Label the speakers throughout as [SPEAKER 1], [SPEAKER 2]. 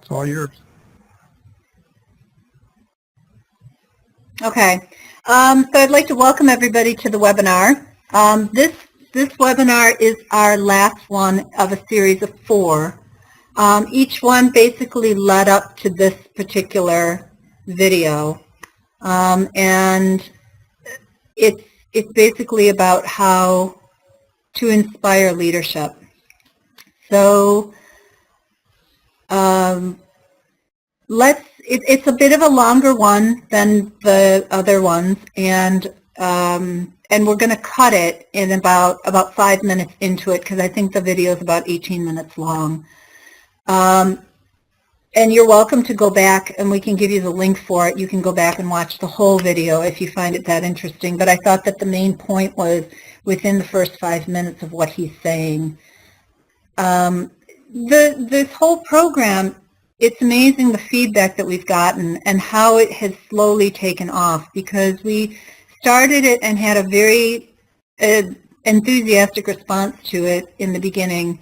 [SPEAKER 1] It's all yours.
[SPEAKER 2] Okay, so I'd like to welcome everybody to the webinar. This webinar is our last one of a series of 4. Each one basically led up to this particular video, and it's basically about how to inspire leadership. So it's a bit of a longer one than the other ones, and we're going to cut it in about 5 minutes into it, because I think the video is about 18 minutes long. And you're welcome to go back, and we can give you the link for it. You can go back and watch the whole video if you find it that interesting. But I thought that the main point was within the first 5 minutes of what he's saying. This whole program, it's amazing the feedback that we've gotten and how it has slowly taken off, because we started it and had a very enthusiastic response to it in the beginning.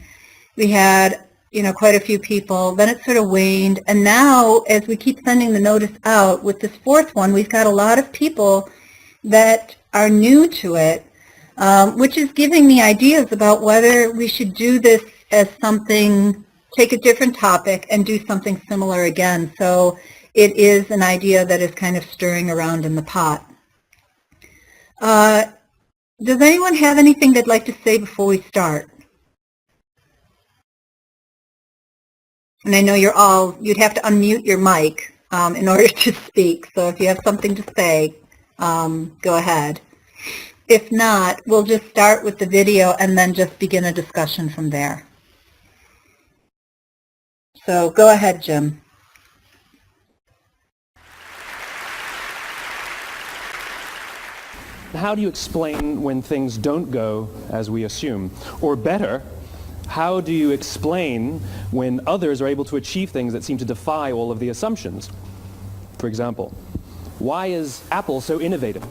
[SPEAKER 2] We had quite a few people, then it sort of waned, and now as we keep sending the notice out with this 4th one, we've got a lot of people that are new to it, which is giving me ideas about whether we should do this as something, take a different topic and do something similar again. So it is an idea that is kind of stirring around in the pot. Does anyone have anything they'd like to say before we start? And I know you'd have to unmute your mic in order to speak. So if you have something to say, go ahead. If not, we'll just start with the video and then just begin a discussion from there. So go ahead, Jim.
[SPEAKER 3] How do you explain when things don't go as we assume? Or better, how do you explain when others are able to achieve things that seem to defy all of the assumptions? For example, why is Apple so innovative?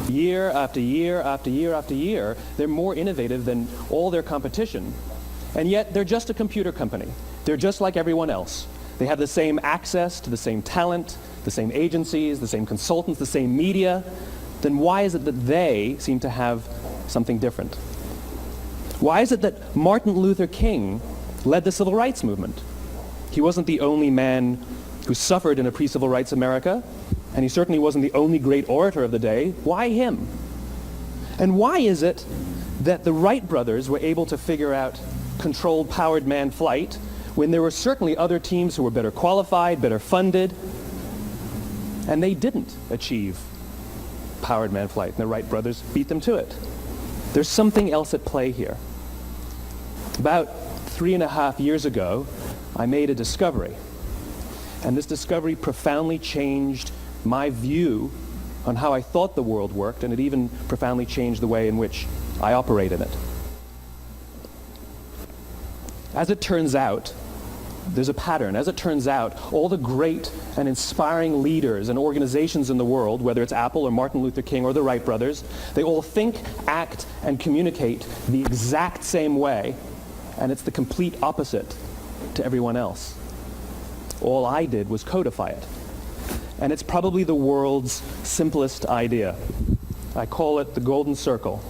[SPEAKER 3] Year after year after year after year, they're more innovative than all their competition. And yet they're just a computer company. They're just like everyone else. They have the same access to the same talent, the same agencies, the same consultants, the same media. Then why is it that they seem to have something different? Why is it that Martin Luther King led the civil rights movement? He wasn't the only man who suffered in a pre-civil rights America, and he certainly wasn't the only great orator of the day. Why him? And why is it that the Wright brothers were able to figure out controlled powered manned flight when there were certainly other teams who were better qualified, better funded, and they didn't achieve powered manned flight, and the Wright brothers beat them to it? There's something else at play here. About 3.5 years ago, I made a discovery, and this discovery profoundly changed my view on how I thought the world worked, and it even profoundly changed the way in which I operate in it. As it turns out, there's a pattern. As it turns out, all the great and inspiring leaders and organizations in the world, whether it's Apple or Martin Luther King or the Wright brothers, they all think, act, and communicate the exact same way, and it's the complete opposite to everyone else. All I did was codify it. And it's probably the world's simplest idea. I call it the golden circle.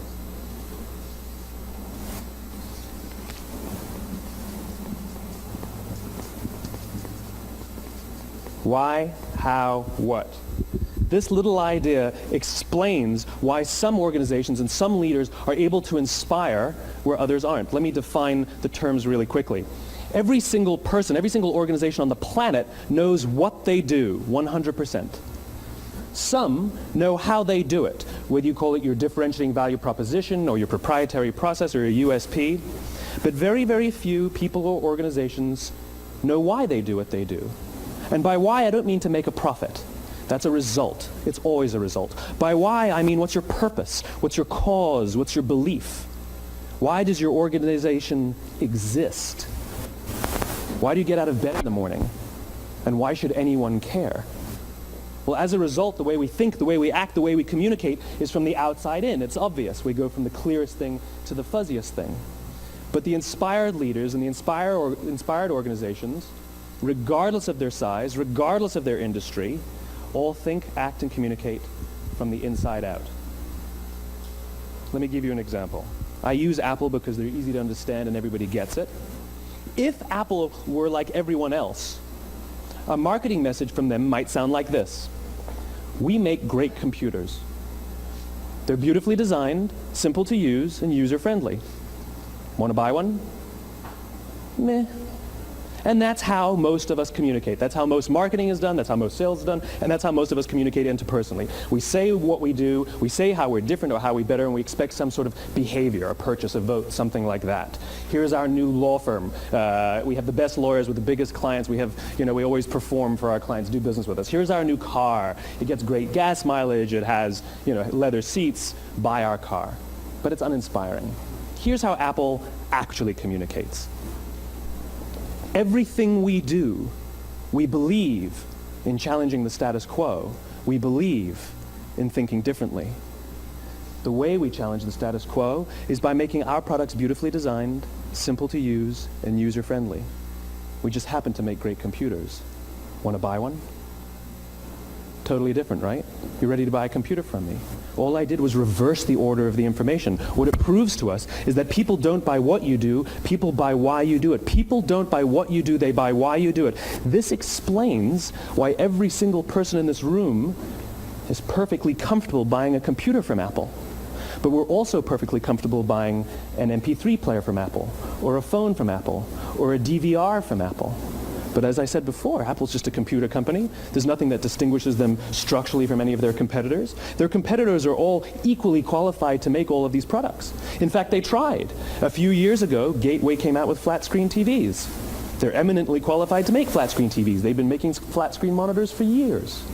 [SPEAKER 3] Why, how, what? This little idea explains why some organizations and some leaders are able to inspire where others aren't. Let me define the terms really quickly. Every single person, every single organization on the planet knows what they do 100%. Some know how they do it, whether you call it your differentiating value proposition or your proprietary process or your USP. But very, very few people or organizations know why they do what they do. And by why, I don't mean to make a profit. That's a result. It's always a result. By why, I mean what's your purpose? What's your cause? What's your belief? Why does your organization exist? Why do you get out of bed in the morning? And why should anyone care? Well, as a result, the way we think, the way we act, the way we communicate is from the outside in. It's obvious. We go from the clearest thing to the fuzziest thing. But the inspired leaders and the inspired organizations regardless of their size, regardless of their industry, all think, act, and communicate from the inside out. Let me give you an example. I use Apple because they're easy to understand and everybody gets it. If Apple were like everyone else, a marketing message from them might sound like this. We make great computers. They're beautifully designed, simple to use, and user-friendly. Want to buy one? Meh. And that's how most of us communicate. That's how most marketing is done, that's how most sales is done, and that's how most of us communicate interpersonally. We say what we do, we say how we're different or how we're better, and we expect some sort of behavior, a purchase, a vote, something like that. Here's our new law firm. We have the best lawyers with the biggest clients. We have, we always perform for our clients, do business with us. Here's our new car. It gets great gas mileage. It has, leather seats. Buy our car. But it's uninspiring. Here's how Apple actually communicates. Everything we do, we believe in challenging the status quo. We believe in thinking differently. The way we challenge the status quo is by making our products beautifully designed, simple to use, and user-friendly. We just happen to make great computers. Want to buy one? Totally different, right? You're ready to buy a computer from me. All I did was reverse the order of the information. What it proves to us is that people don't buy what you do, people buy why you do it. People don't buy what you do, they buy why you do it. This explains why every single person in this room is perfectly comfortable buying a computer from Apple. But we're also perfectly comfortable buying an MP3 player from Apple, or a phone from Apple, or a DVR from Apple. But as I said before, Apple's just a computer company. There's nothing that distinguishes them structurally from any of their competitors. Their competitors are all equally qualified to make all of these products. In fact, they tried. A few years ago, Gateway came out with flat-screen TVs. They're eminently qualified to make flat-screen TVs. They've been making flat-screen monitors for years.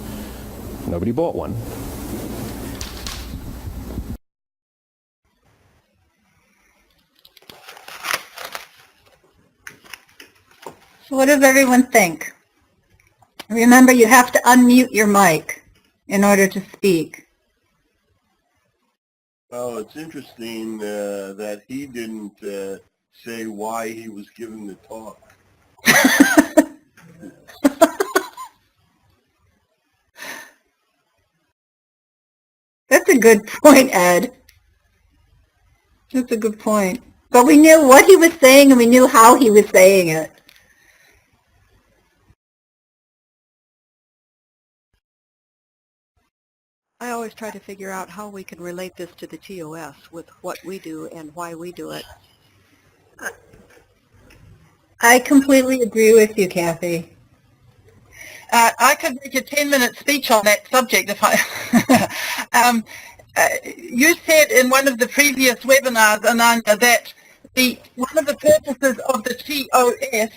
[SPEAKER 3] Nobody bought one.
[SPEAKER 2] So what does everyone think? Remember, you have to unmute your mic in order to speak.
[SPEAKER 1] Well, it's interesting that he didn't say why he was given the talk.
[SPEAKER 2] That's a good point, Ed. That's a good point. But we knew what he was saying and we knew how he was saying it.
[SPEAKER 4] I always try to figure out how we can relate this to the TOS with what we do and why we do it.
[SPEAKER 2] I completely agree with you, Kathy.
[SPEAKER 5] I could make a 10-minute speech on that subject if I... you said in one of the previous webinars, Ananda, that one of the purposes of the TOS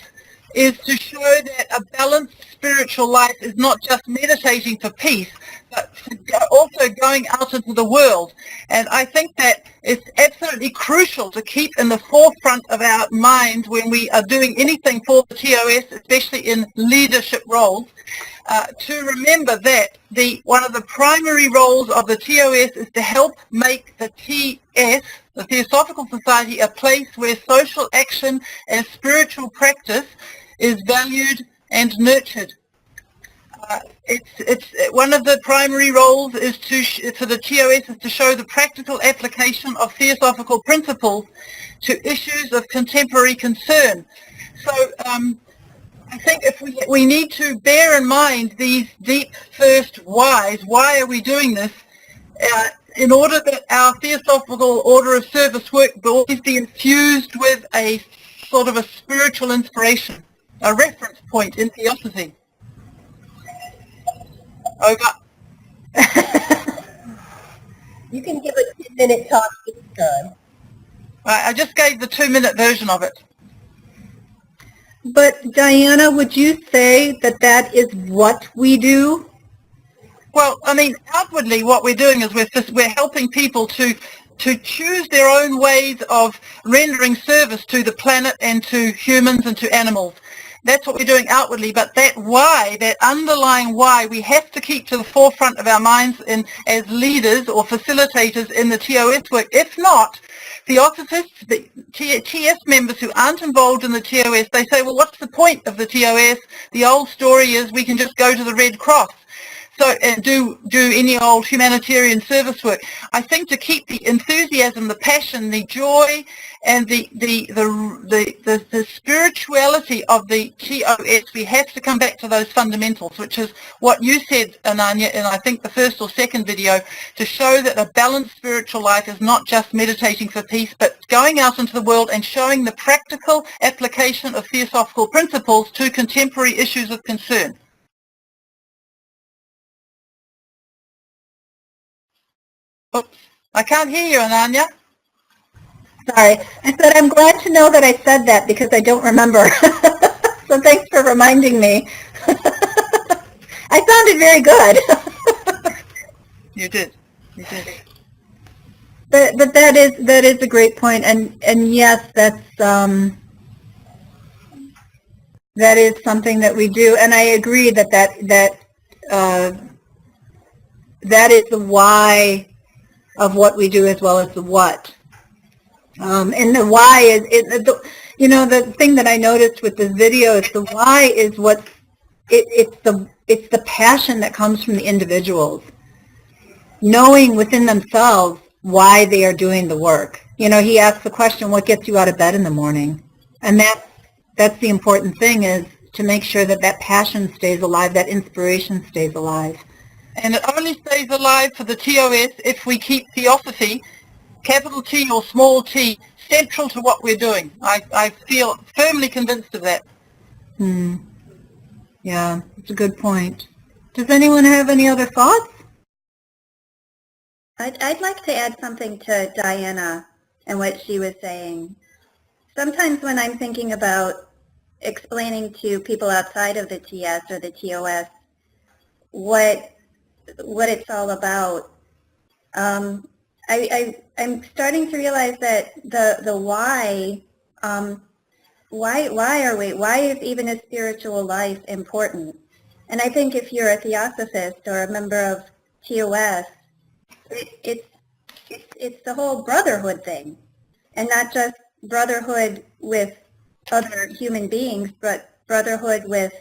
[SPEAKER 5] is to show that a balanced spiritual life is not just meditating for peace, but also going out into the world. And I think that it's absolutely crucial to keep in the forefront of our mind when we are doing anything for the TOS, especially in leadership roles, to remember that one of the primary roles of the TOS is to help make the TS, the Theosophical Society, a place where social action and spiritual practice is valued and nurtured. It's one of the primary roles is for the TOS is to show the practical application of theosophical principles to issues of contemporary concern. So I think if we need to bear in mind these deep first whys. Why are we doing this? In order that our theosophical order of service work will always be infused with a sort of a spiritual inspiration, a reference point in theosophy. Over.
[SPEAKER 2] You can give a 10-minute talk this time.
[SPEAKER 5] I just gave the 2-minute version of it.
[SPEAKER 2] But Diana, would you say that that is what we do?
[SPEAKER 5] Well, I mean, outwardly what we're doing is we're helping people to choose their own ways of rendering service to the planet and to humans and to animals. That's what we're doing outwardly, but that why, that underlying why, we have to keep to the forefront of our minds as leaders or facilitators in the TOS work. If not, theosophists, the TS members who aren't involved in the TOS, they say, well, what's the point of the TOS? The old story is we can just go to the Red Cross. So, and do any old humanitarian service work. I think to keep the enthusiasm, the passion, the joy, and the spirituality of the TOS, we have to come back to those fundamentals, which is what you said, Ananya, in I think the first or second video, to show that a balanced spiritual life is not just meditating for peace, but going out into the world and showing the practical application of theosophical principles to contemporary issues of concern. Oops, I can't hear you, Ananya.
[SPEAKER 2] Sorry. I said I'm glad to know that I said that because I don't remember. So thanks for reminding me. I sounded very good.
[SPEAKER 5] You did. You did.
[SPEAKER 2] But that is a great point, and yes, that is something that we do, and I agree that is the why of what we do as well as the what. And the why is, the thing that I noticed with this video is the why is it's the passion that comes from the individuals, knowing within themselves why they are doing the work. He asks the question, what gets you out of bed in the morning? And that's the important thing, is to make sure that passion stays alive, that inspiration stays alive.
[SPEAKER 5] And it only stays alive for the TOS if we keep theosophy, capital T or small t, central to what we're doing. I feel firmly convinced of that.
[SPEAKER 2] Yeah, it's a good point. Does anyone have any other thoughts?
[SPEAKER 6] I'd like to add something to Diana and what she was saying. Sometimes when I'm thinking about explaining to people outside of the TS or the TOS what it's all about, I'm starting to realize that the why is even a spiritual life important? And I think if you're a theosophist or a member of TOS, it's the whole brotherhood thing, and not just brotherhood with other human beings, but brotherhood with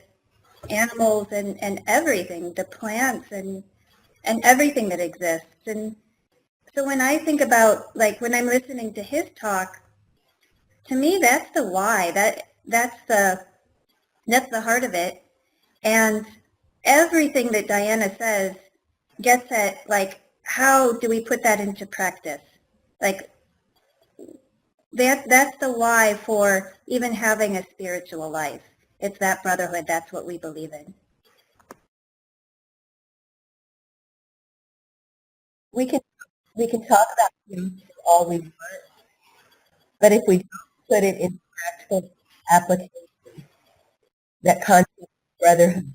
[SPEAKER 6] animals and everything, the plants and everything that exists. And so when I think about, like, when I'm listening to his talk, to me that's the why, that's the heart of it. And everything that Diana says gets at, like, how do we put that into practice? Like, that's the why for even having a spiritual life. It's that brotherhood. That's what we believe in.
[SPEAKER 7] We can talk about things all we want, but if we don't put it in practical application, that concept of brotherhood,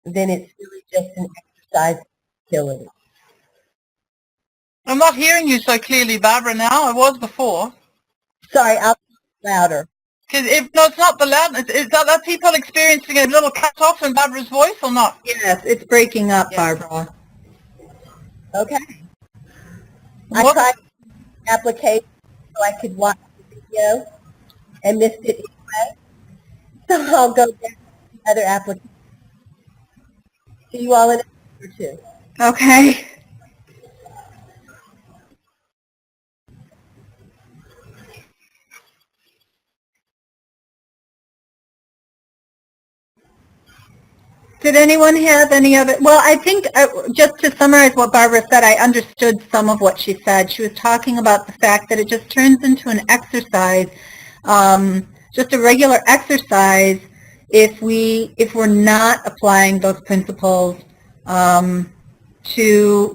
[SPEAKER 7] then it's really just an exercise in futility.
[SPEAKER 5] I'm not hearing you so clearly, Barbara, now. I was before.
[SPEAKER 7] Sorry, I'll talk louder.
[SPEAKER 5] No, it's not the loudness. Are people experiencing a little cut off in Barbara's voice or not?
[SPEAKER 2] Yes, it's breaking up, Barbara.
[SPEAKER 7] Okay. I tried application so I could watch the video and missed it anyway. So I'll go back to the other application. See you all in a minute or two.
[SPEAKER 2] Okay. Did anyone have any other? Well, I think just to summarize what Barbara said, I understood some of what she said. She was talking about the fact that it just turns into an exercise, just a regular exercise, if we're not applying those principles to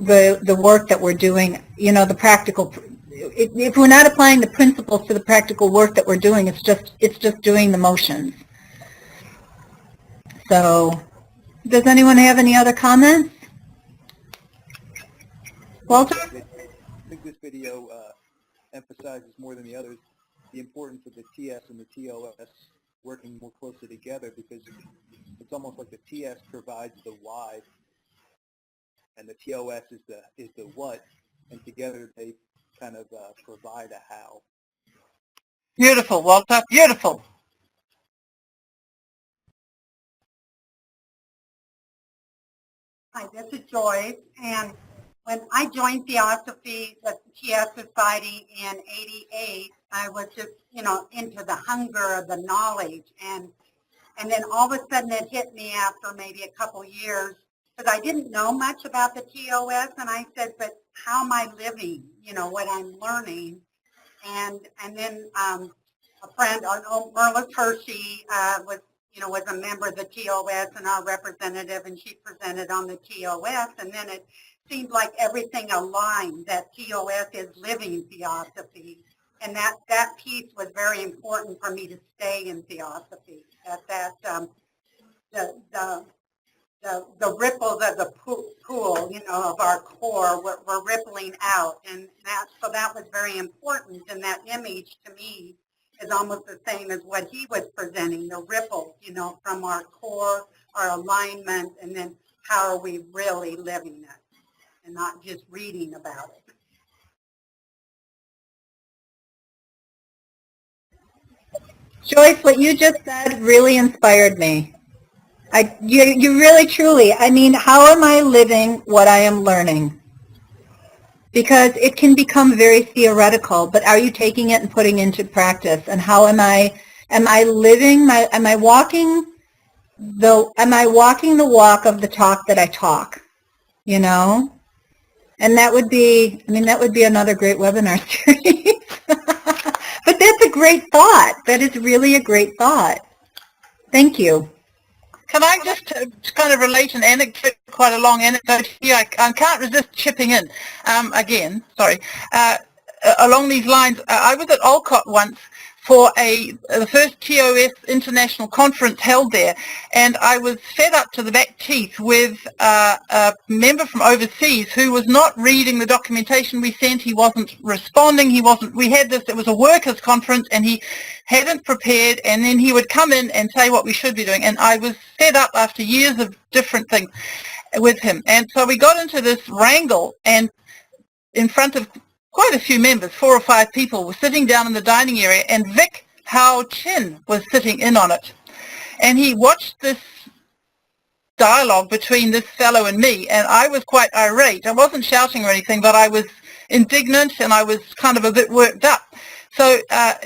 [SPEAKER 2] the work that we're doing. The practical. If we're not applying the principles to the practical work that we're doing, it's just doing the motions. So. Does anyone have any other comments? Walter?
[SPEAKER 8] I think this video emphasizes more than the others the importance of the TS and the TOS working more closely together, because it's almost like the TS provides the why and the TOS is the what, and together they kind of provide a how.
[SPEAKER 5] Beautiful, Walter. Beautiful.
[SPEAKER 9] Hi, this is Joyce, and when I joined Theosophy, the TS Society in '88, I was just, into the hunger of the knowledge, and then all of a sudden it hit me after maybe a couple years, because I didn't know much about the TOS, and I said, but how am I living, what I'm learning? And then a friend, Merla Hershey, was a member of the TOS and our representative, and she presented on the TOS, and then it seemed like everything aligned, that TOS is living theosophy, and that piece was very important for me to stay in theosophy, the ripples of the pool, of our core were rippling out, and so that was very important, and that image to me is almost the same as what he was presenting, the ripples, from our core, our alignment, and then how are we really living it and not just reading about it.
[SPEAKER 2] Joyce, what you just said really inspired me. You really, truly, how am I living what I am learning? Because it can become very theoretical, but are you taking it and putting into practice? And how am I walking the walk of the talk that I talk, And that would be another great webinar series. But that's a great thought. That is really a great thought. Thank you.
[SPEAKER 5] Can I just kind of relate an anecdote, quite a long anecdote here? I can't resist chipping in again, sorry. Along these lines, I was at Olcott once for the first TOS international conference held there, and I was fed up to the back teeth with a member from overseas who was not reading the documentation we sent. He wasn't responding. It was a workers' conference, and he hadn't prepared, and then he would come in and say what we should be doing, and I was fed up after years of different things with him. And so we got into this wrangle, and in front of quite a few members, 4 or 5 people were sitting down in the dining area, and Vic Hao Chin was sitting in on it. And he watched this dialogue between this fellow and me, and I was quite irate. I wasn't shouting or anything, but I was indignant, and I was kind of a bit worked up. So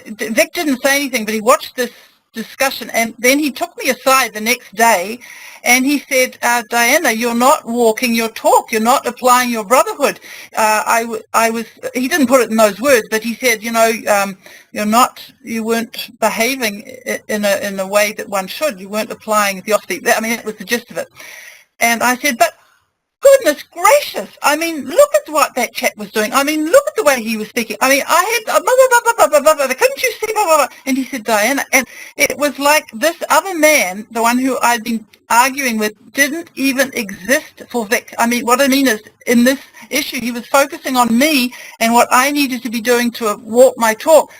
[SPEAKER 5] Vic didn't say anything, but he watched this discussion, and then he took me aside the next day, and he said, Diana, you're not walking your talk. You're not applying your brotherhood. He didn't put it in those words, but he said, you weren't behaving in a way that one should. You weren't applying theosophy. That was the gist of it. And I said, but goodness gracious, look at what that chap was doing. Look at the way he was speaking. I had, couldn't you see, blah, blah, blah. And he said, Diana, and it was like this other man, the one who I'd been arguing with, didn't even exist for Vic. What I mean is, in this issue, he was focusing on me and what I needed to be doing to walk my talk.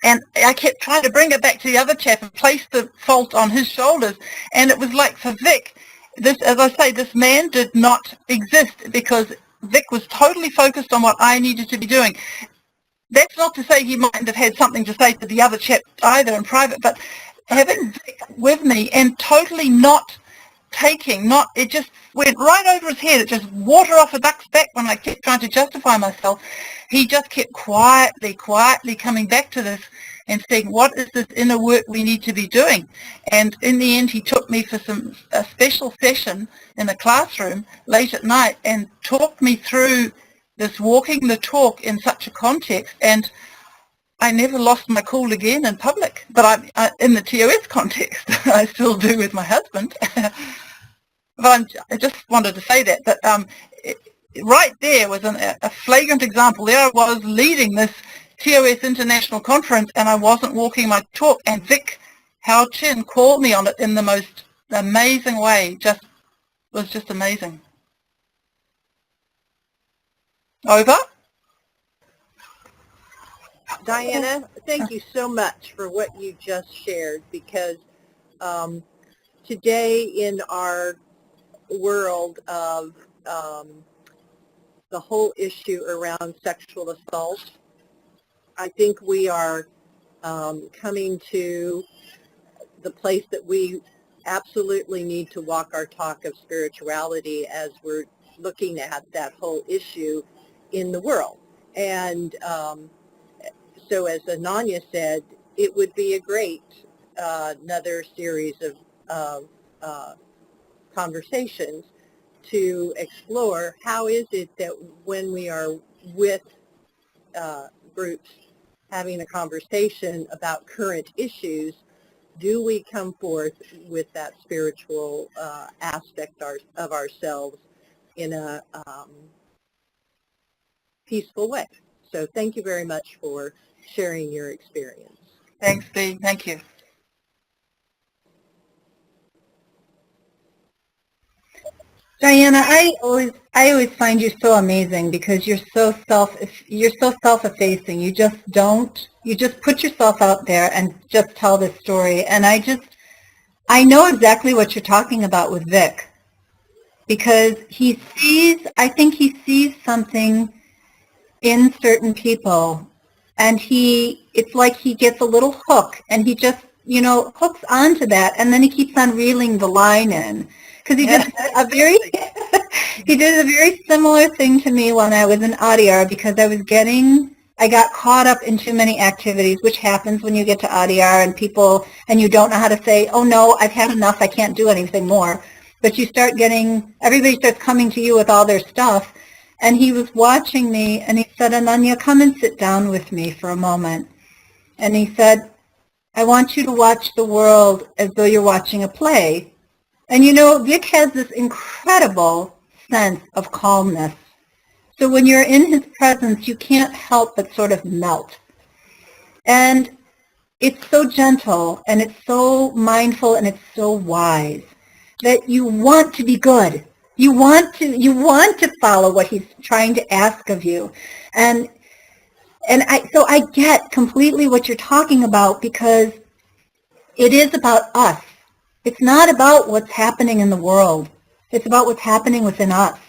[SPEAKER 5] And I kept trying to bring it back to the other chap and place the fault on his shoulders. And it was like, for Vic, as I say, this man did not exist, because Vic was totally focused on what I needed to be doing. That's not to say he mightn't have had something to say to the other chap either in private, but having Vic with me and totally not taking, it just went right over his head. It just water off a duck's back when I kept trying to justify myself. He just kept quietly coming back to this and saying, what is this inner work we need to be doing? And in the end, he took me for a special session in a classroom late at night and talked me through this walking the talk in such a context. And I never lost my cool again in public, but in the TOS context, I still do with my husband. But I just wanted to say that right there was a flagrant example. There I was leading this TOS International Conference, and I wasn't walking my talk, and Vic Hao Chin called me on it in the most amazing way. Was just amazing. Over.
[SPEAKER 4] Diana, thank you so much for what you just shared, because today in our world of the whole issue around sexual assault. I think we are coming to the place that we absolutely need to walk our talk of spirituality as we're looking at that whole issue in the world. And so as Ananya said, it would be a great another series of conversations to explore how is it that when we are with groups having a conversation about current issues, do we come forth with that spiritual aspect of ourselves in a peaceful way? So thank you very much for sharing your experience.
[SPEAKER 5] Thanks, Dee. Thank you.
[SPEAKER 2] Diana, I always find you so amazing because you're so self-effacing. You just put yourself out there and just tell this story. And I know exactly what you're talking about with Vic, because I think he sees something in certain people, and it's like he gets a little hook, and he just, hooks onto that, and then he keeps on reeling the line in. Because he did he did a very similar thing to me when I was in ADIAR, because I got caught up in too many activities, which happens when you get to ADIAR and you don't know how to say, oh no, I've had enough, I can't do anything more. But everybody starts coming to you with all their stuff. And he was watching me, and he said, Ananya, come and sit down with me for a moment. And he said, I want you to watch the world as though you're watching a play. And Vic has this incredible sense of calmness. So when you're in his presence, you can't help but sort of melt. And it's so gentle, and it's so mindful, and it's so wise that you want to be good. You want to follow what he's trying to ask of you. So I get completely what you're talking about, because it is about us. It's not about what's happening in the world. It's about what's happening within us.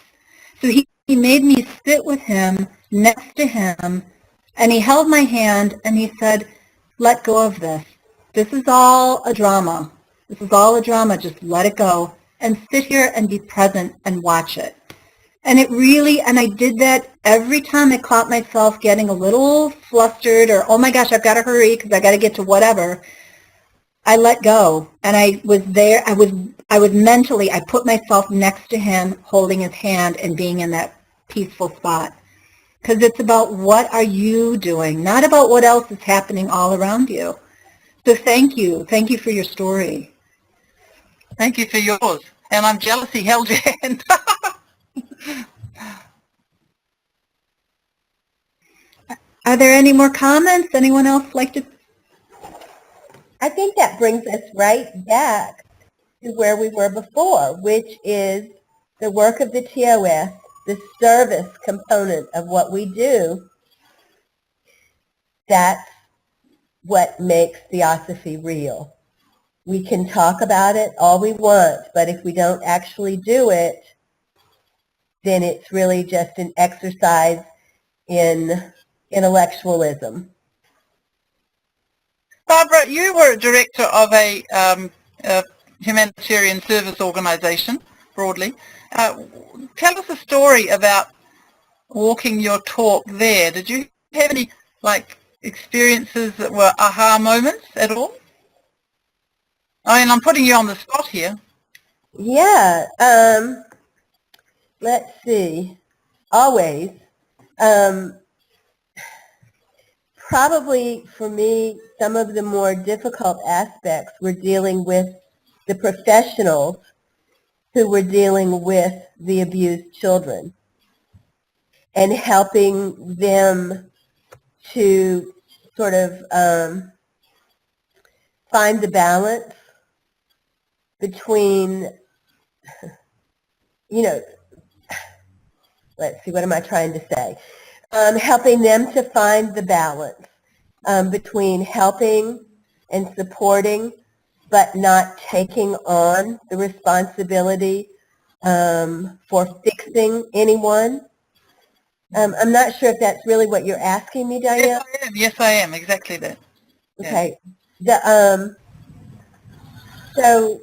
[SPEAKER 2] So he made me sit with him, next to him, and he held my hand and he said, let go of this. This is all a drama. This is all a drama. Just let it go and sit here and be present and watch it. And I did that every time I caught myself getting a little flustered or, oh my gosh, I've got to hurry because I got to get to whatever. I let go, and I was there. I was mentally, I put myself next to him, holding his hand and being in that peaceful spot. Because it's about what are you doing, not about what else is happening all around you. So thank you. Thank you for your story.
[SPEAKER 5] Thank you for yours. And I'm jealous he held your hand.
[SPEAKER 2] Are there any more comments? Anyone else like to?
[SPEAKER 7] I think that brings us right back to where we were before, which is the work of the TOS, the service component of what we do. That's what makes Theosophy real. We can talk about it all we want, but if we don't actually do it, then it's really just an exercise in intellectualism.
[SPEAKER 5] Barbara, you were a director of a humanitarian service organization, broadly. Tell us a story about walking your talk there. Did you have any experiences that were aha moments at all? I mean, I'm putting you on the spot here.
[SPEAKER 7] Yeah. Let's see. Always. Probably for me, some of the more difficult aspects were dealing with the professionals who were dealing with the abused children and helping them to sort of find the balance between, let's see, what am I trying to say? Helping them to find the balance between helping and supporting, but not taking on the responsibility for fixing anyone. I'm not sure if that's really what you're asking me, Diane.
[SPEAKER 5] Yes, I am. Yes, I am. Exactly that. Yeah.
[SPEAKER 7] Okay. So,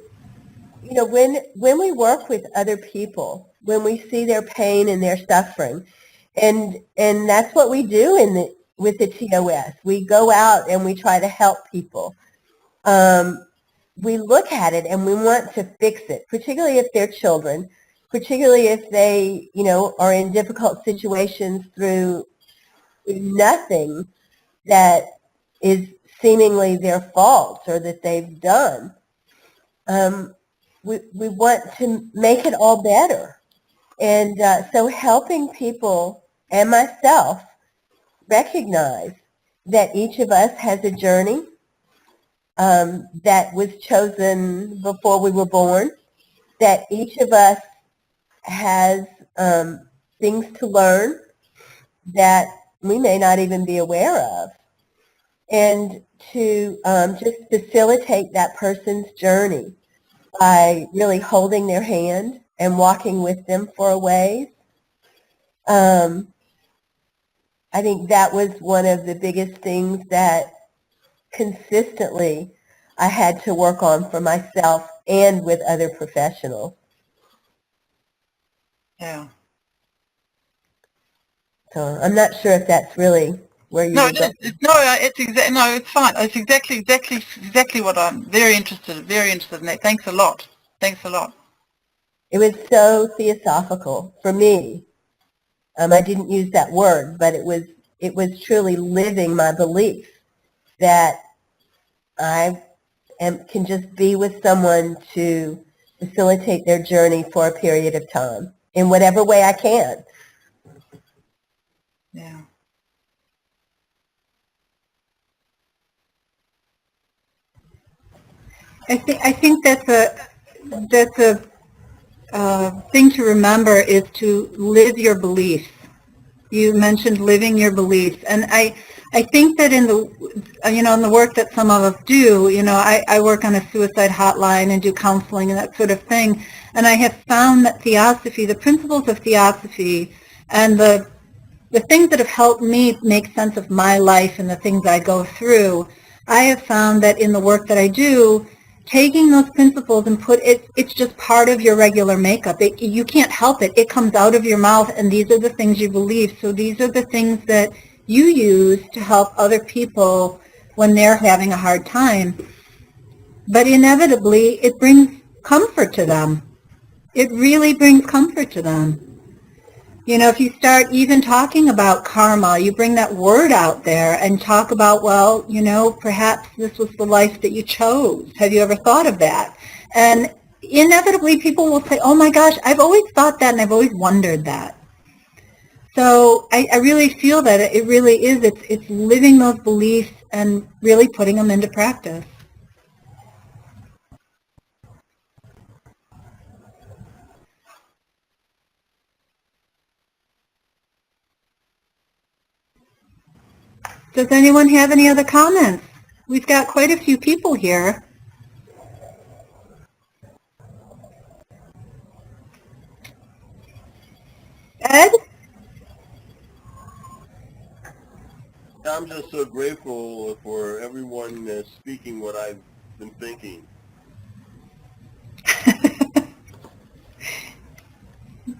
[SPEAKER 7] you know, when we work with other people, when we see their pain and their suffering, and that's what we do with the TOS. We go out and we try to help people. We look at it and we want to fix it, particularly if they're children, particularly if they, you know, are in difficult situations through nothing that is seemingly their fault or that they've done. We want to make it all better. And so helping people and myself recognize that each of us has a journey that was chosen before we were born, that each of us has things to learn that we may not even be aware of, and to just facilitate that person's journey by really holding their hand and walking with them for a ways. I think that was one of the biggest things that consistently I had to work on for myself and with other professionals.
[SPEAKER 5] Yeah.
[SPEAKER 7] So I'm not sure if that's really where you
[SPEAKER 5] No,
[SPEAKER 7] were
[SPEAKER 5] it
[SPEAKER 7] going.
[SPEAKER 5] is. No, it's fine. It's exactly what I'm very interested in that. Thanks a lot. Thanks a lot.
[SPEAKER 7] It was so theosophical for me. I didn't use that word, but it was truly living my belief that I can just be with someone to facilitate their journey for a period of time in whatever way I can.
[SPEAKER 5] Yeah.
[SPEAKER 2] I think that's a thing to remember is to live your beliefs. You mentioned living your beliefs, and I think that in the work that some of us do, I work on a suicide hotline and do counseling and that sort of thing, and I have found that theosophy, the principles of theosophy, and the things that have helped me make sense of my life and the things I go through, I have found that in the work that I do, taking those principles and it's just part of your regular makeup. You can't help it. It comes out of your mouth, and these are the things you believe. So these are the things that you use to help other people when they're having a hard time. But inevitably, it brings comfort to them. It really brings comfort to them. If you start even talking about karma, you bring that word out there and talk about, well, perhaps this was the life that you chose. Have you ever thought of that? And inevitably people will say, oh my gosh, I've always thought that and I've always wondered that. So I really feel that it really is, it's living those beliefs and really putting them into practice. Does anyone have any other comments? We've got quite a few people here. Ed?
[SPEAKER 1] I'm just so grateful for everyone speaking what I've been thinking.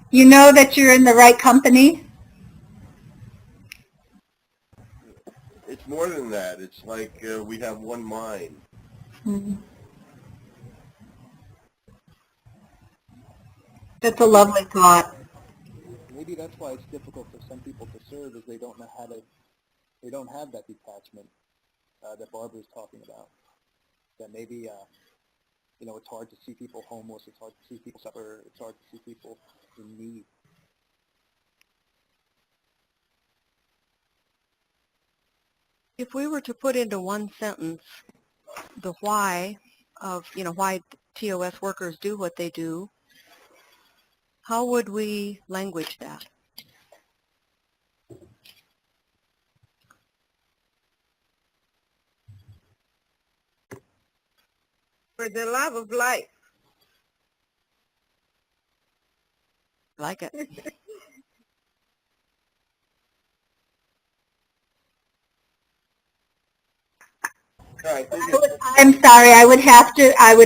[SPEAKER 2] You know that you're in the right company?
[SPEAKER 1] It's more than that. It's like we have one mind.
[SPEAKER 2] Mm-hmm. That's a lovely thought.
[SPEAKER 8] Maybe that's why it's difficult for some people to serve, is they don't know how to, they don't have that detachment that Barbara's talking about. That maybe, it's hard to see people homeless, it's hard to see people suffer, it's hard to see people in need.
[SPEAKER 4] If we were to put into one sentence the why of, why TOS workers do what they do, how would we language that?
[SPEAKER 5] For the love of life.
[SPEAKER 4] Like it.
[SPEAKER 1] I think it's,
[SPEAKER 2] I'm sorry, I would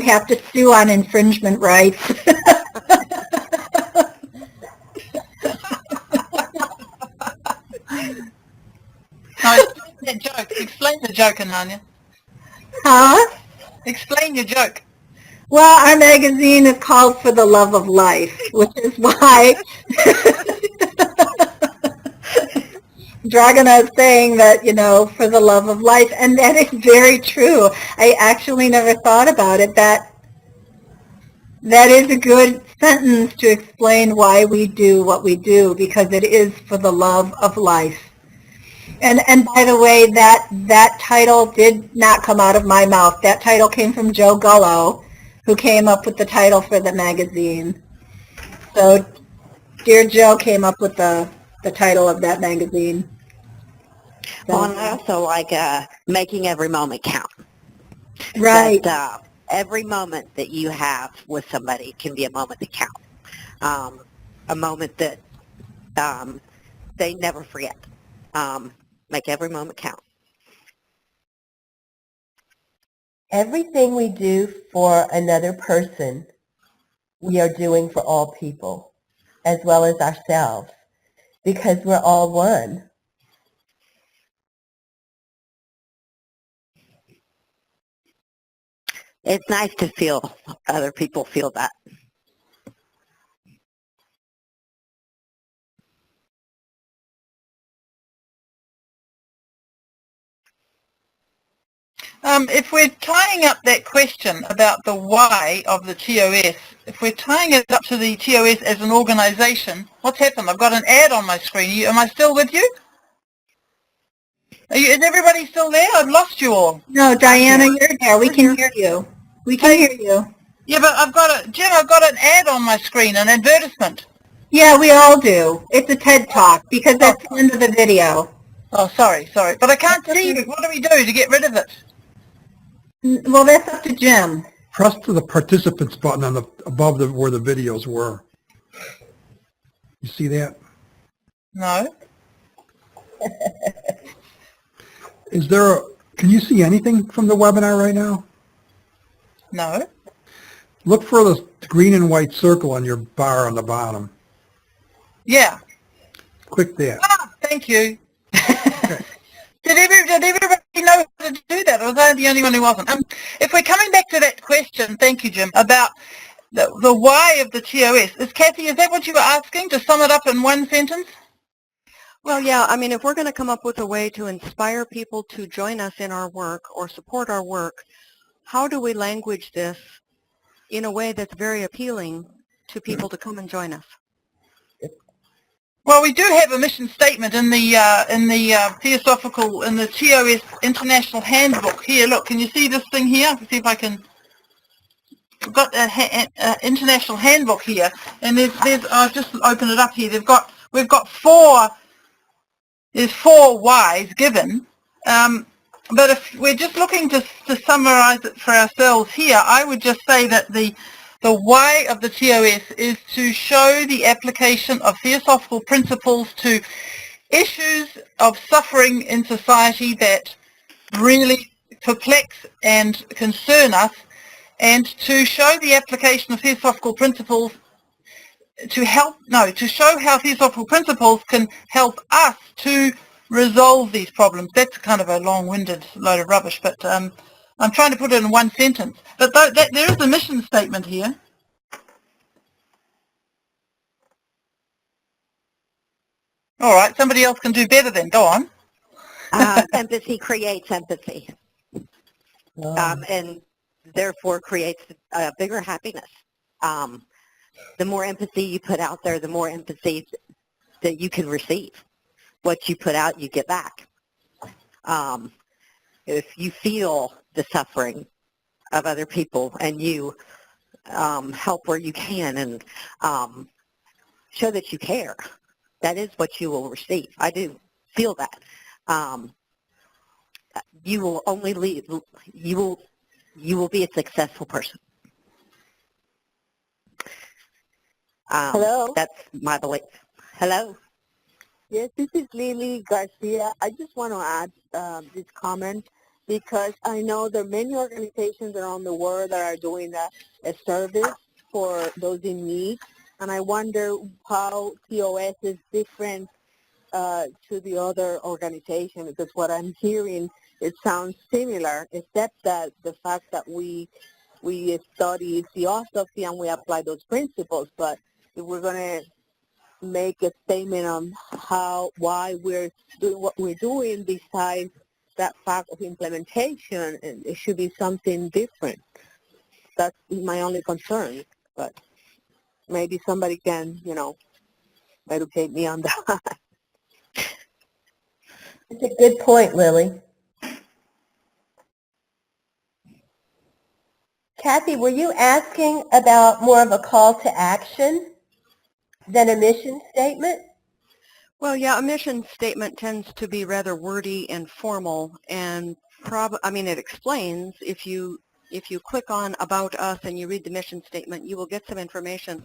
[SPEAKER 2] have to sue on infringement rights.
[SPEAKER 5] No, explain that joke. Explain the joke, Ananya.
[SPEAKER 2] Huh?
[SPEAKER 5] Explain your joke.
[SPEAKER 2] Well, our magazine is called For the Love of Life, which is why Dragana is saying that, for the love of life, and that is very true. I actually never thought about it. That is a good sentence to explain why we do what we do, because it is for the love of life. And by the way, that title did not come out of my mouth. That title came from Joe Gullo, who came up with the title for the magazine. So, dear Joe came up with the title of that magazine.
[SPEAKER 10] Well, and I also like making every moment count.
[SPEAKER 2] Right.
[SPEAKER 10] That every moment that you have with somebody can be a moment that counts. A moment that they never forget. Make every moment count.
[SPEAKER 7] Everything we do for another person, we are doing for all people, as well as ourselves, because we're all one.
[SPEAKER 10] It's nice to feel other people feel that.
[SPEAKER 5] If we're tying up that question about the why of the TOS, if we're tying it up to the TOS as an organization, what's happened? I've got an ad on my screen. Am I still with you? Is everybody still there? I've lost you all.
[SPEAKER 2] No, Diana, you're there. We can hear you. We can hear you.
[SPEAKER 5] Yeah, but Jim, I've got an ad on my screen, an advertisement.
[SPEAKER 2] Yeah, we all do. It's a TED Talk, because that's the end of the video.
[SPEAKER 5] Oh, sorry. But I can't see it. What do we do to get rid of it?
[SPEAKER 2] Well, that's up to Jim.
[SPEAKER 11] Press to the participants button on above where the videos were. You see that?
[SPEAKER 5] No.
[SPEAKER 11] Can you see anything from the webinar right now?
[SPEAKER 5] No.
[SPEAKER 11] Look for the green and white circle on your bar on the bottom.
[SPEAKER 5] Yeah.
[SPEAKER 11] Click that.
[SPEAKER 5] Ah, thank you. Okay. Did everybody know how to do that, or was I the only one who wasn't? If we're coming back to that question, thank you, Jim, about the why of the TOS, Kathy, is that what you were asking, to sum it up in one sentence?
[SPEAKER 12] Well, yeah, I mean, if we're going to come up with a way to inspire people to join us in our work or support our work, how do we language this in a way that's very appealing to people to come and join us?
[SPEAKER 5] Well, we do have a mission statement in the TOS International Handbook. Here, look, can you see this thing here? Let's see if I can. We've got an International Handbook here, and there's I'll just open it up here. We've got four whys given, but if we're just looking to summarize it for ourselves here, I would just say that the why of the TOS is to show the application of theosophical principles to issues of suffering in society that really perplex and concern us, and to show the application of theosophical principles to show how theosophical principles can help us to resolve these problems. That's kind of a long-winded load of rubbish, but I'm trying to put it in one sentence. But there is a mission statement here. All right, somebody else can do better then. Go on.
[SPEAKER 10] Empathy creates empathy, and therefore creates a bigger happiness. The more empathy you put out there, the more empathy that you can receive. What you put out, you get back. If you feel the suffering of other people and you help where you can and show that you care, that is what you will receive. I do feel that. You will only leave. You will be a successful person.
[SPEAKER 13] Hello?
[SPEAKER 10] That's my belief. Hello?
[SPEAKER 13] Yes, this is Lily Garcia. I just want to add this comment
[SPEAKER 10] because I know there are many organizations around the world that are doing a service for those in need, and I wonder how TOS is different to the other organization, because what I'm hearing, it sounds similar, except that the fact that we study theosophy and we apply those principles. But if we're going to make a statement on why we're doing what we're doing besides that fact of implementation, and it should be something different. That's my only concern. But maybe somebody can, educate me on that.
[SPEAKER 7] It's a good point, Lily. Kathy, were you asking about more of a call to action than a mission statement?
[SPEAKER 12] Well, yeah, a mission statement tends to be rather wordy and formal, and it explains. If you click on About Us and you read the mission statement, you will get some information.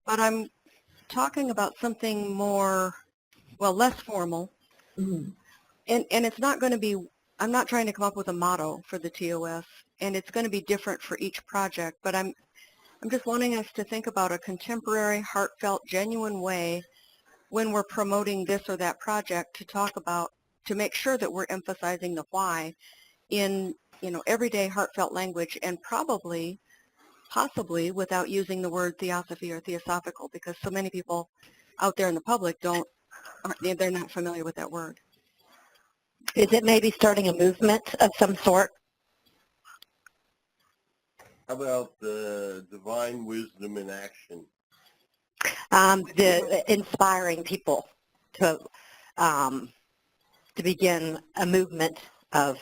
[SPEAKER 12] But I'm talking about something more, less formal.
[SPEAKER 7] Mm-hmm.
[SPEAKER 12] And it's not going to be, I'm not trying to come up with a motto for the TOS, and it's going to be different for each project, but I'm just wanting us to think about a contemporary, heartfelt, genuine way when we're promoting this or that project to make sure that we're emphasizing the why in, everyday heartfelt language, and possibly without using the word theosophy or theosophical, because so many people out there in the public they're not familiar with that word.
[SPEAKER 10] Is it maybe starting a movement of some sort?
[SPEAKER 1] How about the divine wisdom in action?
[SPEAKER 10] Inspiring people to begin a movement of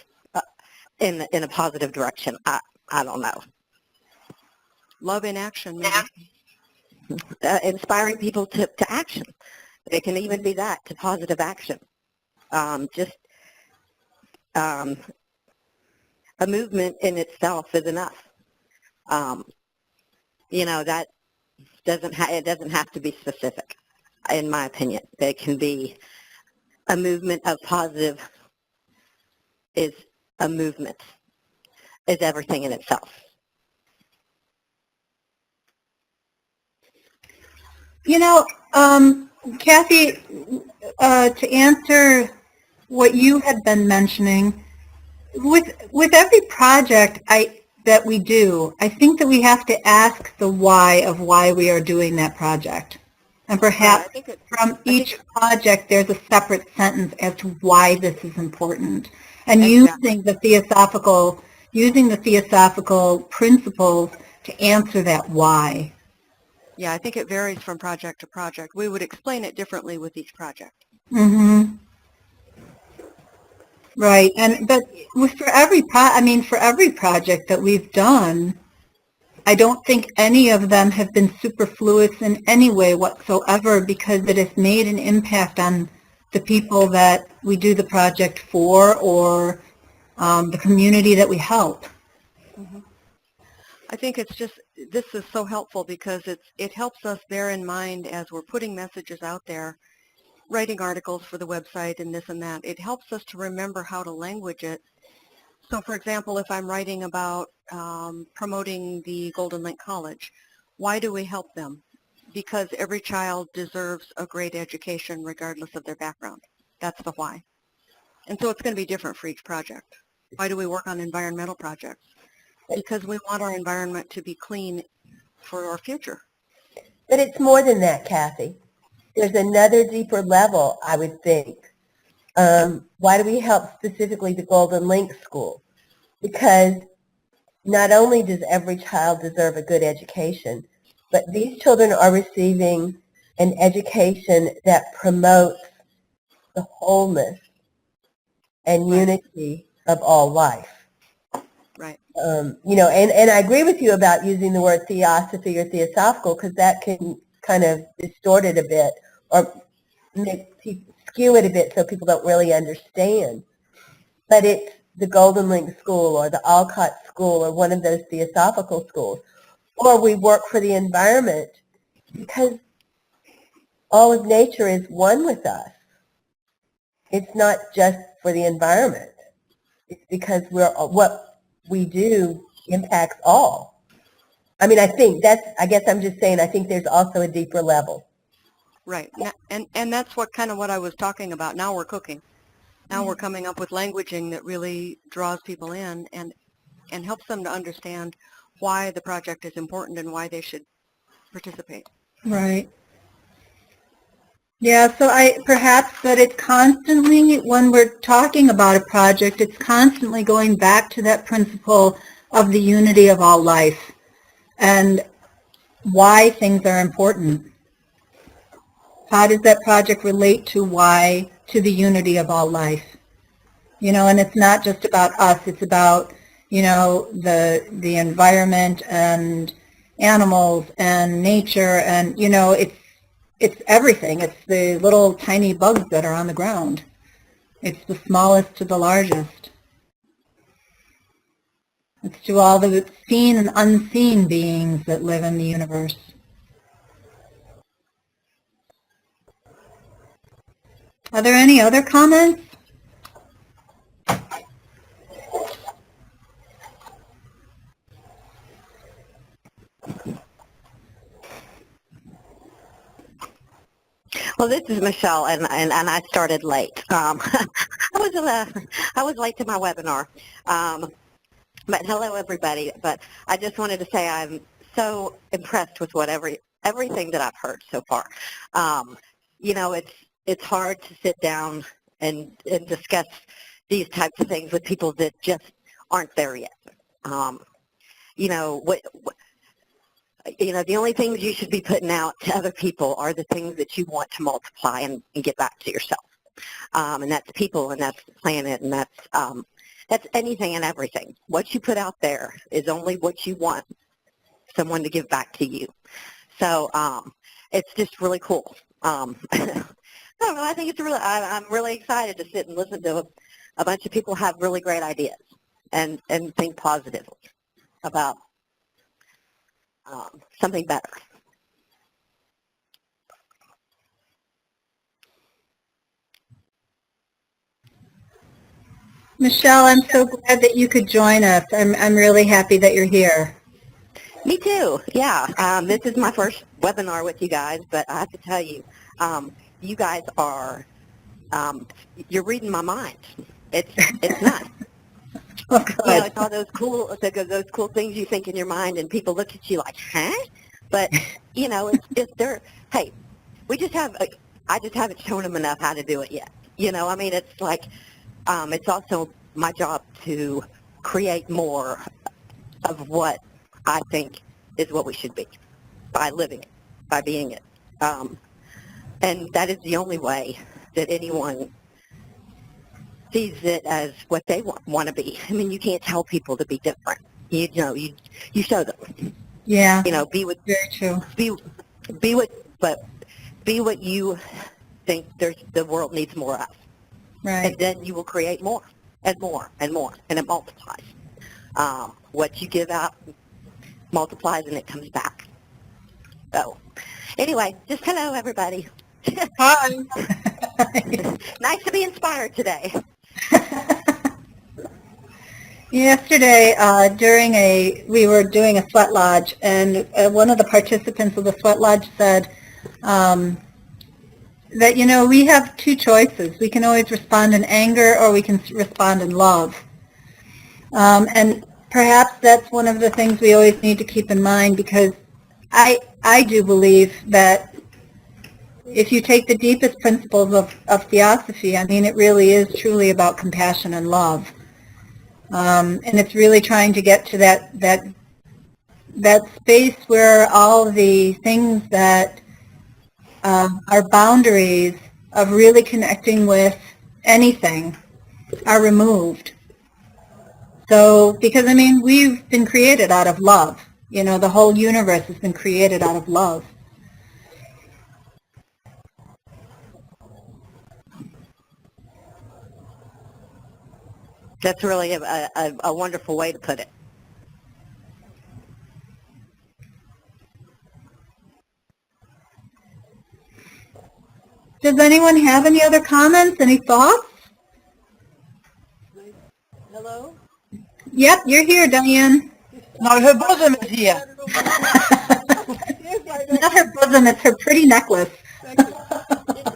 [SPEAKER 10] in a positive direction. I don't know.
[SPEAKER 12] Love in action, maybe.
[SPEAKER 10] Inspiring people to action. It can even be that, to positive action. A movement in itself is enough. That it doesn't have to be specific, in my opinion. It can be a movement of positive is a movement, is everything in itself.
[SPEAKER 2] Kathy, to answer what you had been mentioning, with every project that we do, I think that we have to ask the why of why we are doing that project. And perhaps from each project, there's a separate sentence as to why this is important. And using the theosophical principles to answer that why.
[SPEAKER 12] Yeah, I think it varies from project to project. We would explain it differently with each project.
[SPEAKER 2] Mm-hmm. Right, but for every project that we've done, I don't think any of them have been superfluous in any way whatsoever, because it has made an impact on the people that we do the project for, or the community that we help.
[SPEAKER 12] Mm-hmm. I think this is so helpful because it helps us bear in mind as we're putting messages out there, writing articles for the website and this and that. It helps us to remember how to language it. So, for example, if I'm writing about promoting the Golden Link College, why do we help them? Because every child deserves a great education regardless of their background. That's the why. And so it's going to be different for each project. Why do we work on environmental projects? Because we want our environment to be clean for our future.
[SPEAKER 7] But it's more than that, Kathy. There's another deeper level, I would think. Why do we help specifically the Golden Link School? Because not only does every child deserve a good education, but these children are receiving an education that promotes the wholeness and unity of all life.
[SPEAKER 12] Right.
[SPEAKER 7] And I agree with you about using the word theosophy or theosophical, because that can kind of distort it a bit or skew it a bit so people don't really understand. But it's the Golden Link School or the Alcott School or one of those theosophical schools. Or we work for the environment because all of nature is one with us. It's not just for the environment. It's because what we do impacts all. I mean, I guess I'm just saying, I think there's also a deeper level.
[SPEAKER 12] Right. And that's what I was talking about. Now we're cooking. Now we're coming up with languaging that really draws people in and helps them to understand why the project is important and why they should participate.
[SPEAKER 2] Right. Yeah, so perhaps that it's constantly, when we're talking about a project, it's constantly going back to that principle of the unity of all life and why things are important. How does that project relate to the unity of all life? And it's not just about us, it's about, the environment and animals and nature and, it's everything. It's the little tiny bugs that are on the ground. It's the smallest to the largest. It's to all the seen and unseen beings that live in the universe. Are there any other comments?
[SPEAKER 10] Well, this is Michelle, and I started late. I was late to my webinar. But hello, everybody. But I just wanted to say I'm so impressed with everything that I've heard so far. It's hard to sit down and discuss these types of things with people that just aren't there yet. The only things you should be putting out to other people are the things that you want to multiply and get back to yourself. And that's people, and that's the planet, and that's anything and everything. What you put out there is only what you want someone to give back to you. So it's just really cool. I don't know, I think I'm really excited to sit and listen to a bunch of people have really great ideas and think positively about something better.
[SPEAKER 2] Michelle, I'm so glad that you could join us. I'm really happy that you're here.
[SPEAKER 10] Me too. Yeah. This is my first webinar with you guys, but I have to tell you, you guys are, you're reading my mind. It's nuts.
[SPEAKER 2] Oh, good.
[SPEAKER 10] It's all those cool things you think in your mind, and people look at you like, huh? But, it's just hey, I just haven't shown them enough how to do it yet. It's like, it's also my job to create more of what I think is what we should be by living it, by being it. And that is the only way that anyone sees it as what they want to be. I mean, you can't tell people to be different. You show them.
[SPEAKER 2] Yeah.
[SPEAKER 10] Be what.
[SPEAKER 2] Very true.
[SPEAKER 10] Be what you think the world needs more of.
[SPEAKER 2] Right.
[SPEAKER 10] And then you will create more and more and more, and it multiplies. What you give out multiplies, and it comes back. So, anyway, just hello, everybody.
[SPEAKER 5] Hi.
[SPEAKER 10] Nice to be inspired today.
[SPEAKER 2] Yesterday, we were doing a sweat lodge, and one of the participants of the sweat lodge said that, we have two choices. We can always respond in anger, or we can respond in love. And perhaps that's one of the things we always need to keep in mind, because I do believe that if you take the deepest principles of theosophy, it really is truly about compassion and love. And it's really trying to get to that space where all the things that are boundaries of really connecting with anything are removed. So, because we've been created out of love. The whole universe has been created out of love.
[SPEAKER 10] That's really a wonderful way to put it.
[SPEAKER 2] Does anyone have any other comments, any thoughts?
[SPEAKER 13] Hello?
[SPEAKER 2] Yep, you're here, Diane.
[SPEAKER 5] No, her bosom is here.
[SPEAKER 2] It's not her bosom, it's her pretty necklace.
[SPEAKER 13] Thank you.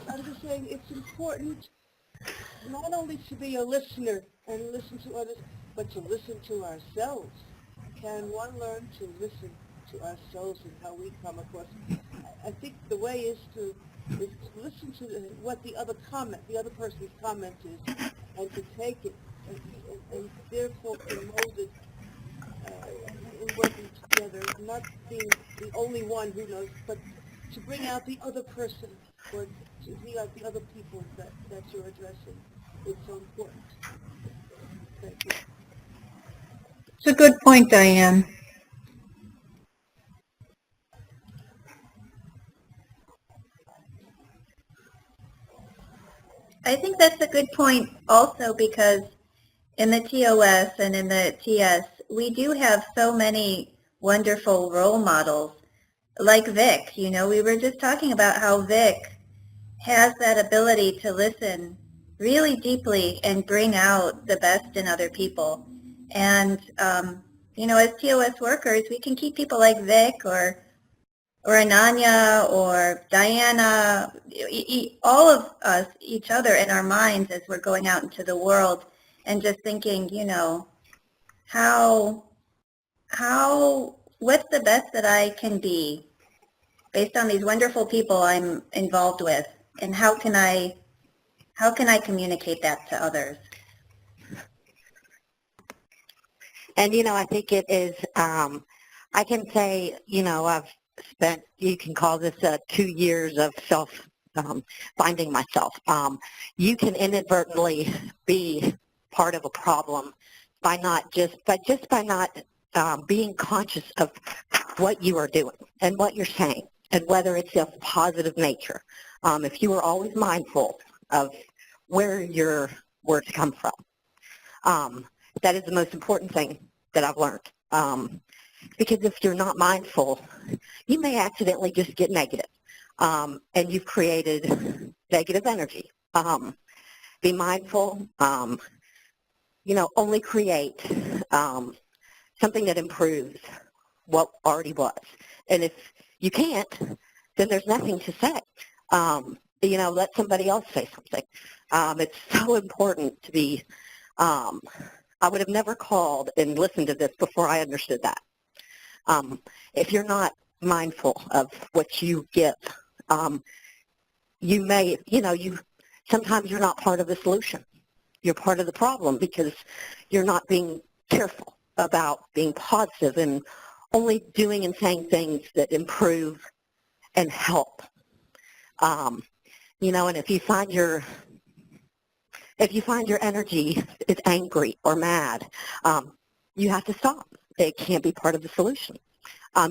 [SPEAKER 13] I'm just saying it's important not only to be a listener and listen to others, but to listen to ourselves. Can one learn to listen to ourselves and how we come across? I think the way is to listen to what the other person's comment is, and to take it, and therefore promote it in working together, not being the only one who knows, but to bring out the other person, or to bring out the other people that you're addressing. It's so important. Thank you.
[SPEAKER 2] It's a good point, Diane.
[SPEAKER 6] I think that's a good point also, because in the TOS and in the TS, we do have so many wonderful role models, like Vic. You know, we were just talking about how Vic has that ability to listen really deeply and bring out the best in other people. And, you know, as TOS workers, we can keep people like Vic or Ananya or Diana, all of us, each other in our minds as we're going out into the world and just thinking, you know, what's the best that I can be based on these wonderful people I'm involved with, and how can I communicate that to others?
[SPEAKER 10] And, you know, I think it is, I can say, you know, I've spent, you can call this 2 years of finding myself. You can inadvertently be part of a problem by not being conscious of what you are doing and what you're saying, and whether it's of positive nature. If you are always mindful of where your words come from, that is the most important thing that I've learned. Because if you're not mindful, you may accidentally just get negative, and you've created negative energy. Be mindful, you know, only create something that improves what already was. And if you can't, then there's nothing to say. You know, let somebody else say something. It's so important to be, I would have never called and listened to this before I understood that. If you're not mindful of what you give, you may, you know, sometimes you're not part of the solution. You're part of the problem because you're not being careful about being positive and only doing and saying things that improve and help. You know, and if you find your energy is angry or mad, you have to stop. It can't be part of the solution.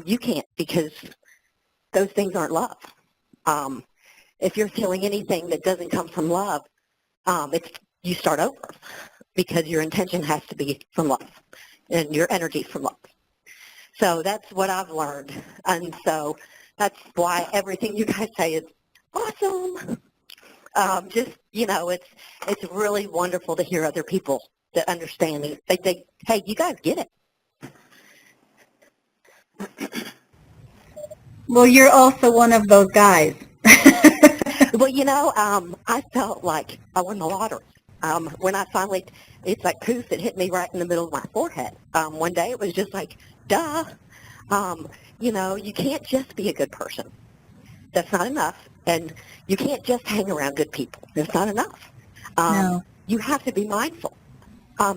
[SPEAKER 10] You can't, because those things aren't love. If you're feeling anything that doesn't come from love, you start over, because your intention has to be from love and your energy from love. So that's what I've learned. And so that's why everything you guys say is awesome. Just, you know, it's really wonderful to hear other people that understand it. They think, hey, you guys get it.
[SPEAKER 2] Well, you're also one of those guys.
[SPEAKER 10] Well, you know, I felt like I won the lottery. When I finally, it's like poof, it hit me right in the middle of my forehead. One day it was just like, duh. You know, you can't just be a good person. That's not enough. And you can't just hang around good people. That's not enough.
[SPEAKER 2] No.
[SPEAKER 10] You have to be mindful.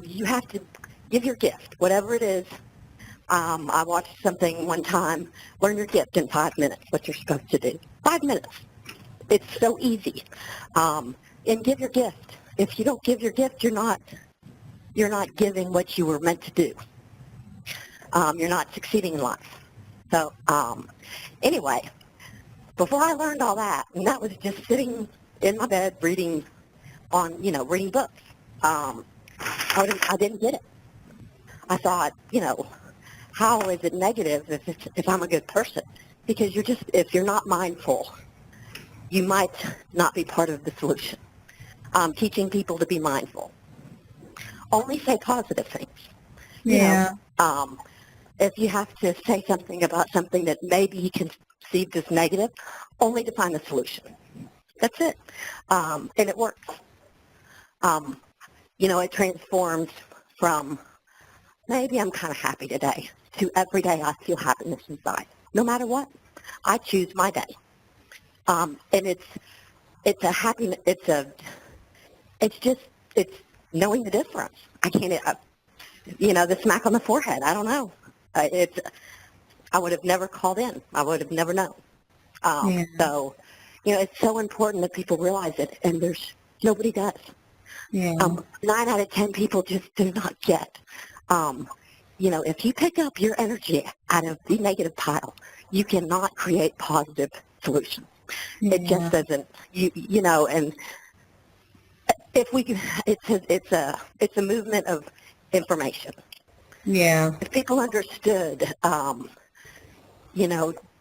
[SPEAKER 10] You have to give your gift, whatever it is. I watched something one time, learn your gift in 5 minutes, what you're supposed to do. 5 minutes. It's so easy. And give your gift. If you don't give your gift, you're not giving what you were meant to do. You're not succeeding in life. So anyway, before I learned all that, and that was just sitting in my bed reading books, I didn't get it. I thought, you know, how is it negative if I'm a good person? Because if you're not mindful, you might not be part of the solution. Teaching people to be mindful. only say positive things.
[SPEAKER 2] Yeah.
[SPEAKER 10] If you have to say something about something that maybe you can perceived as negative, only to find the solution. That's it. And it works. It transforms from maybe I'm kind of happy today to every day I feel happiness inside. No matter what, I choose my day. And it's a happiness. It's knowing the difference. I can't. The smack on the forehead. I don't know. I would have never called in. I would have never known. So, it's so important that people realize it, and nobody does.
[SPEAKER 2] Yeah.
[SPEAKER 10] 9 out of 10 people just do not get. If you pick up your energy out of the negative pile, you cannot create positive solutions.
[SPEAKER 2] Yeah.
[SPEAKER 10] It just doesn't. And if we can, it's a movement of information.
[SPEAKER 2] Yeah.
[SPEAKER 10] If people understood,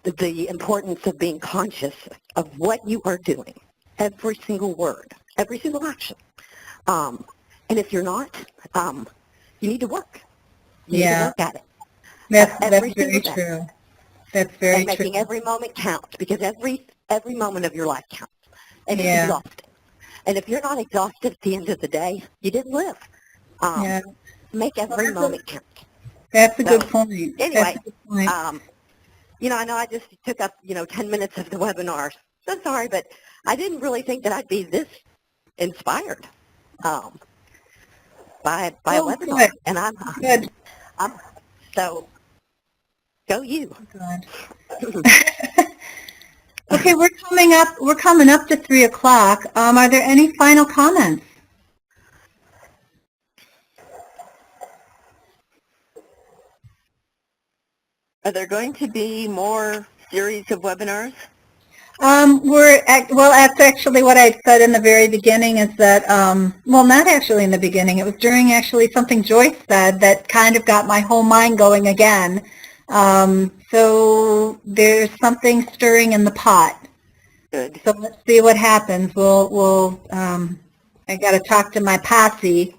[SPEAKER 10] the importance of being conscious of what you are doing, every single word, every single action. And if you're not, you need to work. You need to work at it.
[SPEAKER 2] That's very true. That's very true.
[SPEAKER 10] And making every moment count, because every moment of your life counts. And it's exhausting. And if you're not exhausted at the end of the day, you didn't live. Make every moment count.
[SPEAKER 2] That's a good point.
[SPEAKER 10] Anyway,
[SPEAKER 2] that's a good point.
[SPEAKER 10] I know I just took up, 10 minutes of the webinar. So sorry, but I didn't really think that I'd be this inspired by a webinar.
[SPEAKER 2] Good.
[SPEAKER 10] And I'm
[SPEAKER 2] good.
[SPEAKER 10] So go you.
[SPEAKER 2] Good. Okay, we're coming up to 3 o'clock. Are there any final comments?
[SPEAKER 7] Are there going to be more series of webinars?
[SPEAKER 2] That's actually what I said in the very beginning is that, not actually in the beginning, it was during actually something Joyce said that kind of got my whole mind going again. So there's something stirring in the pot.
[SPEAKER 7] Good.
[SPEAKER 2] So let's see what happens. I got to talk to my posse,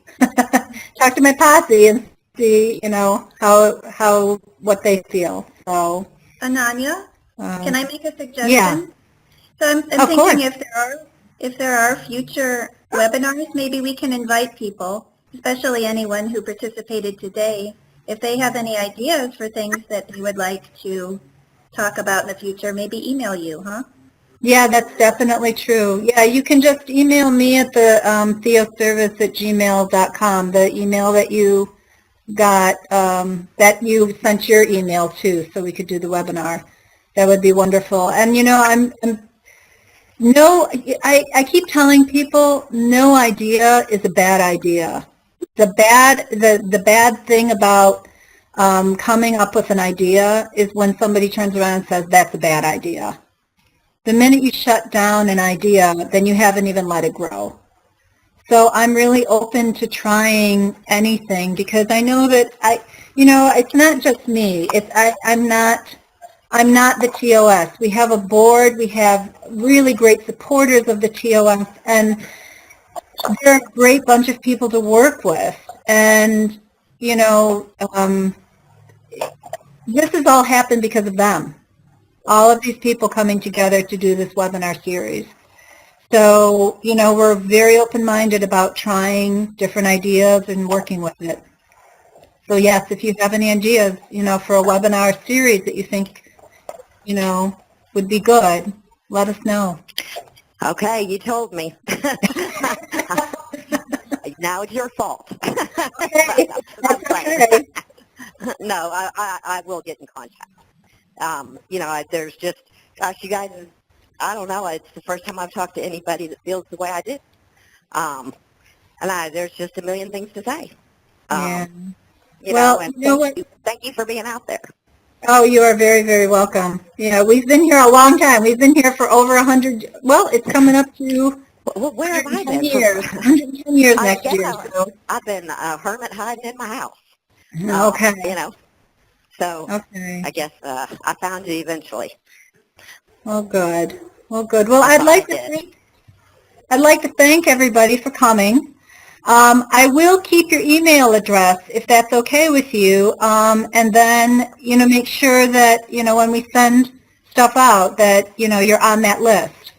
[SPEAKER 2] and see, what they feel. So,
[SPEAKER 6] Ananya, can I make a suggestion?
[SPEAKER 2] Yeah.
[SPEAKER 6] So I'm
[SPEAKER 2] Of
[SPEAKER 6] thinking
[SPEAKER 2] course.
[SPEAKER 6] if there are future webinars, maybe we can invite people, especially anyone who participated today, if they have any ideas for things that they would like to talk about in the future, maybe email you, huh?
[SPEAKER 2] Yeah, that's definitely true. Yeah, you can just email me at the theoservice@gmail.com, the email that you got, that you sent your email to, so we could do the webinar. That would be wonderful. And I keep telling people, no idea is a bad idea. The bad thing about coming up with an idea is when somebody turns around and says, that's a bad idea. The minute you shut down an idea, then you haven't even let it grow. So I'm really open to trying anything because I know that it's not just me. I'm not the TOS. We have a board. We have really great supporters of the TOS, and they're a great bunch of people to work with. And this has all happened because of them. All of these people coming together to do this webinar series. So, we're very open-minded about trying different ideas and working with it. So yes, if you have any ideas, for a webinar series that you think, would be good, let us know.
[SPEAKER 10] Okay, you told me. Now it's your fault.
[SPEAKER 2] Okay, that's okay.
[SPEAKER 10] No, I will get in contact. There's just, gosh, you guys, I don't know, it's the first time I've talked to anybody that feels the way I do. And there's just a million things to say.
[SPEAKER 2] Yeah.
[SPEAKER 10] Thank you for being out there.
[SPEAKER 2] Oh, you are very, very welcome. We've been here a long time. We've been here for over 100, it's coming up to
[SPEAKER 10] where have I been?
[SPEAKER 2] 110 years next year. So.
[SPEAKER 10] I've been a hermit hiding in my house.
[SPEAKER 2] Okay.
[SPEAKER 10] So
[SPEAKER 2] okay.
[SPEAKER 10] I guess I found you eventually.
[SPEAKER 2] Well, good. Well, good. Well, I'd like to thank everybody for coming. I will keep your email address if that's okay with you, and then, make sure that, when we send stuff out that, you're on that list.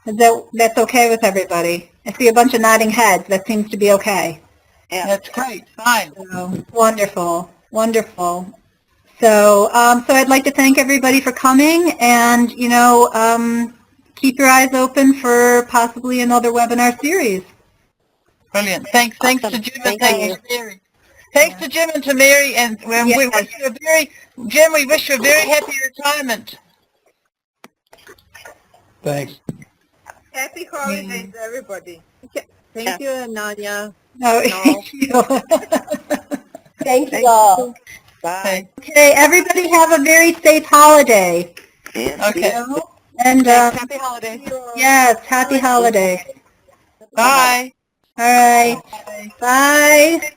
[SPEAKER 2] That's okay with everybody? I see a bunch of nodding heads. That seems to be okay.
[SPEAKER 5] Yeah. That's great. Fine.
[SPEAKER 2] So, wonderful, wonderful. So, so I'd like to thank everybody for coming, and, keep your eyes open for possibly another webinar series.
[SPEAKER 5] Brilliant. Thanks to Jim and thanks to Mary. Thanks to Jim and to Mary, and we wish you Jim, we wish you a very happy retirement.
[SPEAKER 11] Thanks.
[SPEAKER 4] Happy holidays, everybody. Thank you, Nadia.
[SPEAKER 2] No, thank you.
[SPEAKER 7] Thank you all.
[SPEAKER 5] Bye.
[SPEAKER 2] Okay, everybody have a very safe holiday.
[SPEAKER 5] Okay.
[SPEAKER 2] And
[SPEAKER 12] Happy holidays.
[SPEAKER 2] yes, happy holidays.
[SPEAKER 5] Bye.
[SPEAKER 2] All right. Bye.